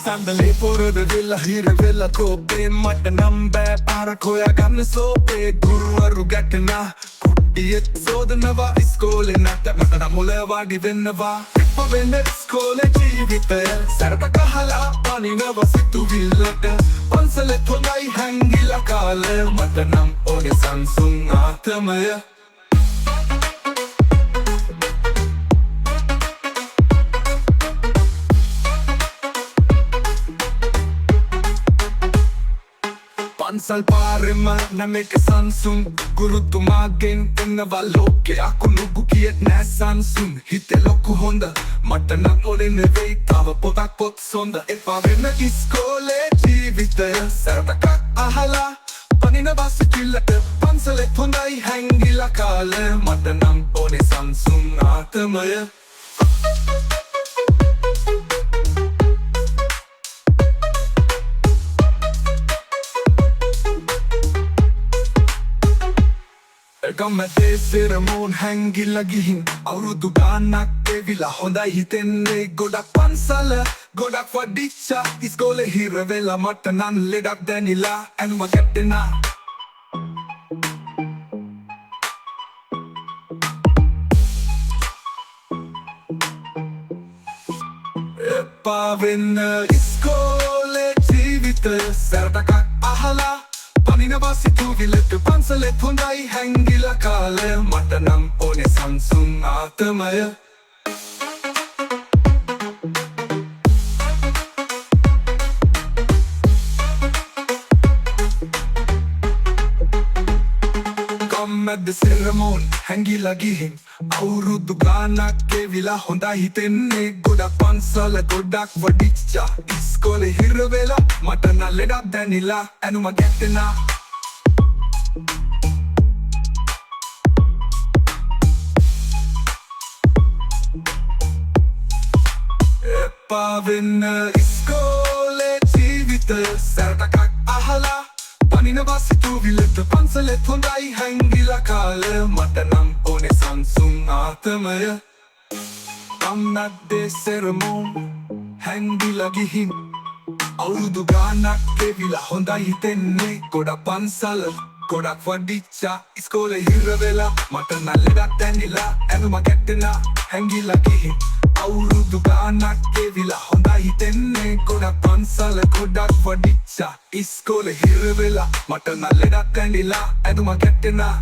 සඳලේ පොරද වෙල්ලා හිර වෙල්ලා කෝපේ මට නම් බෑ පාරක් හොයාගන්න සෝපේ ගුරුවරු ගැටෙනා කුට්ටියෙත් සෝදනවා ඉස්කෝලේ නැත මට නම් මුල වාඩි වෙන්නවා වෙන්න ඉස්කෝලේ ජීවිතය සැරට ගහලා පනිනවා සිතුවිල්ලට පන්සලෙත් හොඳයි හැංගිලා කාලේ මට නම් ඕනේ සංසුන් ආතමය පන්සල් පාරෙම නැමෙක සංසුන් ගුරුතුමාගෙන් එන්නවා ලෝකේ අකුණුගු කියෙත් නෑ සංසුන් හිතේ ලොකු හොඳ මට නම් ඕනේ නෙවෙයි තව පොතක් පොත් සොඳ එපා වෙන ඉස්කෝලේ ජීවිතය සැරටක් අහලා පනිනවා සිතුවිල්ලට පන්සලෙත් හොඳයි හැංගිලා කාලේ මට නම් ඕනේ සංසුන් ආතමය ගමතේ සෙරමෝන් හැංගිලා ගිහින් අවුරුදු ගානක් ගෙවිලා හොඳයි හිතෙන්නේ ගොඩක් පන්සල ගොඩක් වඩිච්චා ඉස්කෝලේ හිර වෙලා මට නම් ලෙඩක් දැනිලා ඇනුම ගැටෙනා එපා වෙන්න ඉස්කෝලේ ජීවිතය සැරටක් අහලා පනිනවා සිතුවිල්ලට පන්සලෙත් හොඳයි හැංගිලා කාලේ මට නම් ඕනේ සංසුන් ආතමය ගම්මැද්ද සෙරමෝන් හැංගිලා ගිහින් අවුරුදු ගානක් ගෙවිලා හොඳයි හිතෙන්නේ ගොඩක් පන්සල ගොඩක් වඩිච්චා ඉස්කෝලේ හිර වෙලා මට නම් ලෙඩක් දැනිලා ඇනුම ගැටෙනා එපා වෙන්න ඉස්කෝලේ ජීවිතය සැරටක් අහලා පනිනවා සිතුවිල්ලට පන්සලෙත් හොඳයි හැංගිලා කාලේ මට නම් ඕනේ සංසුන් ආතමය ගම්මැද්දේ සෙරමෝන් හැංගිලා ගිහින් අවුරුදු ගානක් ගෙවිලා හොඳයි හිතෙන්නේ ගොඩක් පන්සල ගොඩක් වඩිච්චා ඉස්කෝලේ හිර වෙලා මට නම් ලෙඩක් දැනිලා ඇනුම ගැටෙනා හැංගිලා ගිහින් අවුරුදු ගානක් ගෙවිලා හොඳයි හිතෙන්නේ ගොඩක් පන්සල ගොඩක් වඩිච්චා ඉස්කෝලේ හිර වෙලා මට නම් ලෙඩක් දැනිලා ඇනුම ගැටෙනා